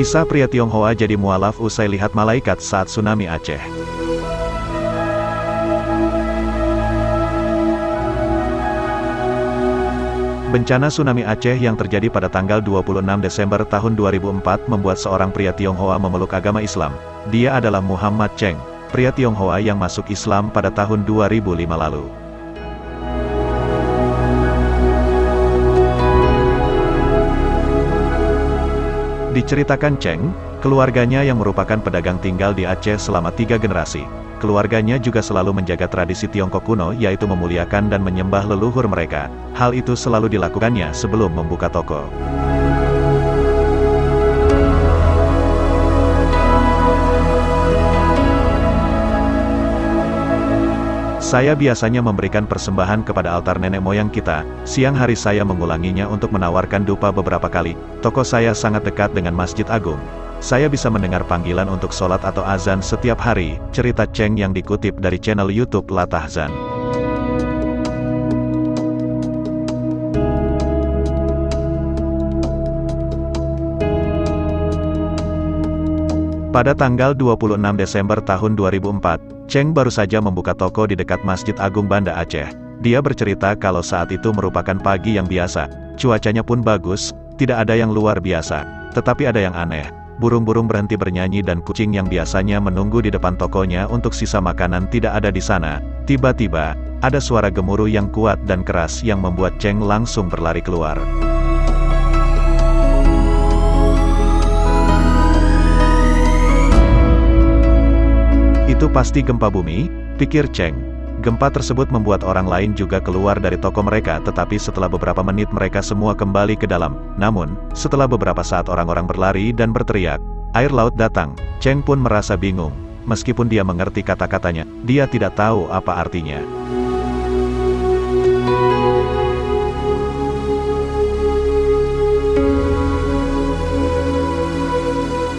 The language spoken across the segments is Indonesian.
Kisah pria Tionghoa jadi mualaf usai lihat malaikat saat tsunami Aceh. Bencana tsunami Aceh yang terjadi pada tanggal 26 Desember tahun 2004 membuat seorang pria Tionghoa memeluk agama Islam. Dia adalah Muhammad Cheng, pria Tionghoa yang masuk Islam pada tahun 2005 lalu. Diceritakan Cheng, keluarganya yang merupakan pedagang tinggal di Aceh selama 3 generasi. Keluarganya juga selalu menjaga tradisi Tiongkok kuno yaitu memuliakan dan menyembah leluhur mereka. Hal itu selalu dilakukannya sebelum membuka toko. Saya biasanya memberikan persembahan kepada altar nenek moyang kita. Siang hari saya mengulanginya untuk menawarkan dupa beberapa kali. Toko saya sangat dekat dengan Masjid Agung. Saya bisa mendengar panggilan untuk sholat atau azan setiap hari, cerita Cheng yang dikutip dari channel YouTube Latahzan. Pada tanggal 26 Desember tahun 2004, Cheng baru saja membuka toko di dekat Masjid Agung Banda Aceh. Dia bercerita kalau saat itu merupakan pagi yang biasa, cuacanya pun bagus, tidak ada yang luar biasa, tetapi ada yang aneh. Burung-burung berhenti bernyanyi dan kucing yang biasanya menunggu di depan tokonya untuk sisa makanan tidak ada di sana. Tiba-tiba, ada suara gemuruh yang kuat dan keras yang membuat Cheng langsung berlari keluar. Itu pasti gempa bumi, pikir Cheng. Gempa tersebut membuat orang lain juga keluar dari toko mereka tetapi setelah beberapa menit mereka semua kembali ke dalam. Namun, setelah beberapa saat orang-orang berlari dan berteriak, air laut datang. Cheng pun merasa bingung. Meskipun dia mengerti kata-katanya, dia tidak tahu apa artinya.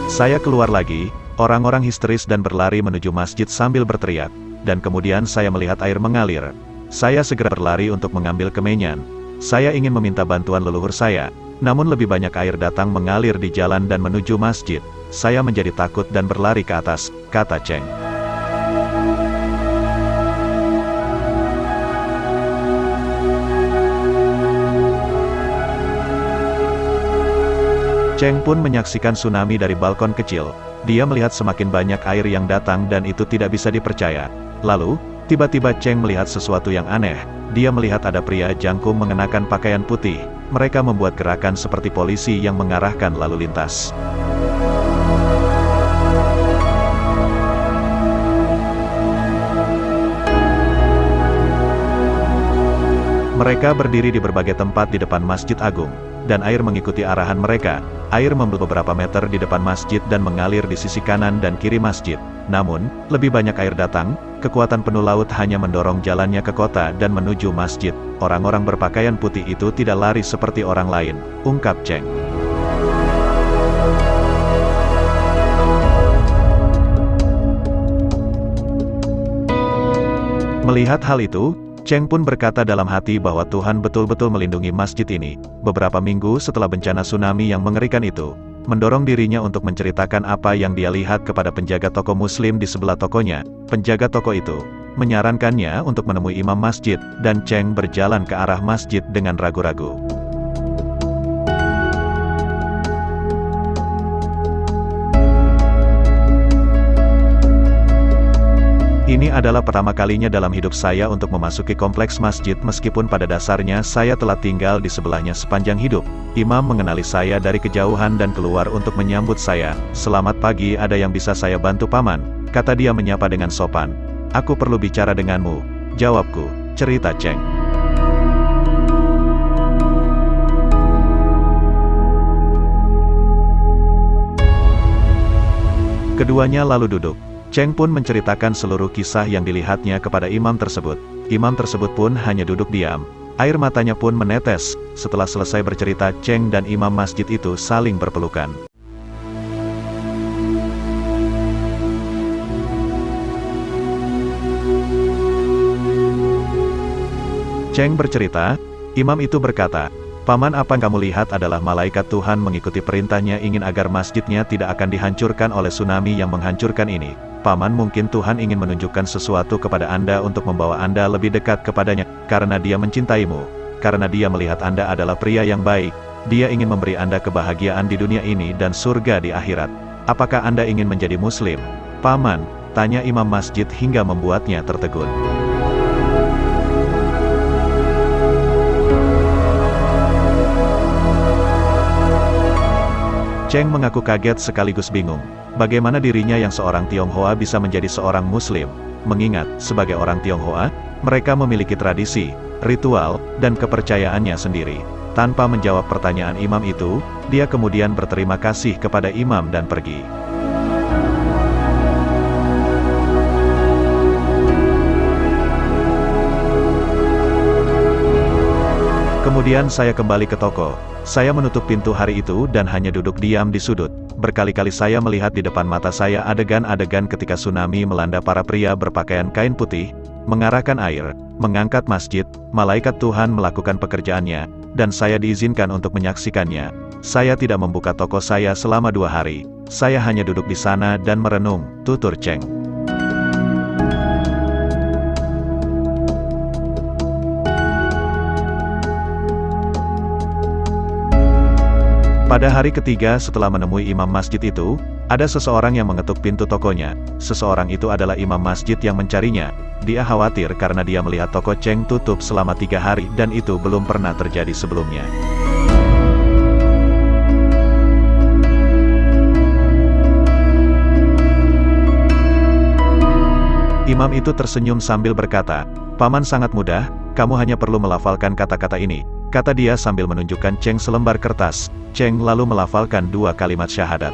Saya keluar lagi. Orang-orang histeris dan berlari menuju masjid sambil berteriak, dan kemudian saya melihat air mengalir. Saya segera berlari untuk mengambil kemenyan. Saya ingin meminta bantuan leluhur saya, namun lebih banyak air datang mengalir di jalan dan menuju masjid. Saya menjadi takut dan berlari ke atas, kata Cheng. Cheng pun menyaksikan tsunami dari balkon kecil. Dia melihat semakin banyak air yang datang dan itu tidak bisa dipercaya. Lalu, tiba-tiba Cheng melihat sesuatu yang aneh. Dia melihat ada pria jangkung mengenakan pakaian putih. Mereka membuat gerakan seperti polisi yang mengarahkan lalu lintas. Mereka berdiri di berbagai tempat di depan Masjid Agung, dan air mengikuti arahan mereka. Air membel beberapa meter di depan masjid dan mengalir di sisi kanan dan kiri masjid. Namun, lebih banyak air datang, kekuatan penuh laut hanya mendorong jalannya ke kota dan menuju masjid. Orang-orang berpakaian putih itu tidak lari seperti orang lain, ungkap Cheng. Melihat hal itu, Cheng pun berkata dalam hati bahwa Tuhan betul-betul melindungi masjid ini. Beberapa minggu setelah bencana tsunami yang mengerikan itu, mendorong dirinya untuk menceritakan apa yang dia lihat kepada penjaga toko muslim di sebelah tokonya. Penjaga toko itu menyarankannya untuk menemui imam masjid, dan Cheng berjalan ke arah masjid dengan ragu-ragu. Ini adalah pertama kalinya dalam hidup saya untuk memasuki kompleks masjid meskipun pada dasarnya saya telah tinggal di sebelahnya sepanjang hidup. Imam mengenali saya dari kejauhan dan keluar untuk menyambut saya. Selamat pagi, ada yang bisa saya bantu paman? Kata dia menyapa dengan sopan. Aku perlu bicara denganmu, jawabku, cerita Cheng. Keduanya lalu duduk. Cheng pun menceritakan seluruh kisah yang dilihatnya kepada imam tersebut. Imam tersebut pun hanya duduk diam. Air matanya pun menetes. Setelah selesai bercerita, Cheng dan imam masjid itu saling berpelukan. Cheng bercerita, imam itu berkata, Paman, apa yang kamu lihat adalah malaikat Tuhan mengikuti perintahnya ingin agar masjidnya tidak akan dihancurkan oleh tsunami yang menghancurkan ini. Paman, mungkin Tuhan ingin menunjukkan sesuatu kepada Anda untuk membawa Anda lebih dekat kepadanya, karena Dia mencintaimu. Karena Dia melihat Anda adalah pria yang baik, Dia ingin memberi Anda kebahagiaan di dunia ini dan surga di akhirat. Apakah Anda ingin menjadi Muslim? Paman, tanya imam masjid hingga membuatnya tertegun. Cheng mengaku kaget sekaligus bingung. Bagaimana dirinya yang seorang Tionghoa bisa menjadi seorang Muslim? Mengingat, sebagai orang Tionghoa, mereka memiliki tradisi, ritual, dan kepercayaannya sendiri. Tanpa menjawab pertanyaan imam itu, dia kemudian berterima kasih kepada imam dan pergi. Kemudian saya kembali ke toko. Saya menutup pintu hari itu dan hanya duduk diam di sudut. Berkali-kali saya melihat di depan mata saya adegan-adegan ketika tsunami melanda para pria berpakaian kain putih, mengarahkan air, mengangkat masjid, malaikat Tuhan melakukan pekerjaannya, dan saya diizinkan untuk menyaksikannya. Saya tidak membuka toko saya selama 2 hari. Saya hanya duduk di sana dan merenung, tutur Cheng. Pada hari ketiga setelah menemui imam masjid itu, ada seseorang yang mengetuk pintu tokonya. Seseorang itu adalah imam masjid yang mencarinya. Dia khawatir karena dia melihat toko Cheng tutup selama 3 hari dan itu belum pernah terjadi sebelumnya. Imam itu tersenyum sambil berkata, "Paman sangat mudah, kamu hanya perlu melafalkan kata-kata ini," kata dia sambil menunjukkan Cheng selembar kertas. Cheng lalu melafalkan 2 kalimat syahadat.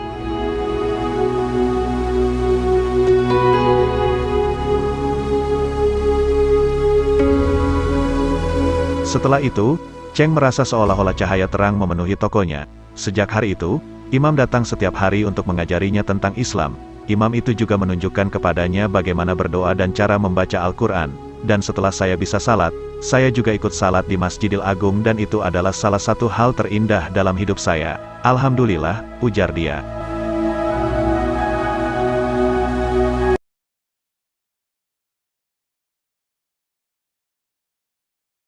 Setelah itu, Cheng merasa seolah-olah cahaya terang memenuhi tokonya. Sejak hari itu, imam datang setiap hari untuk mengajarinya tentang Islam. Imam itu juga menunjukkan kepadanya bagaimana berdoa dan cara membaca Al-Quran. Dan setelah saya bisa salat, saya juga ikut salat di Masjidil Agung dan itu adalah salah satu hal terindah dalam hidup saya. Alhamdulillah, ujar dia.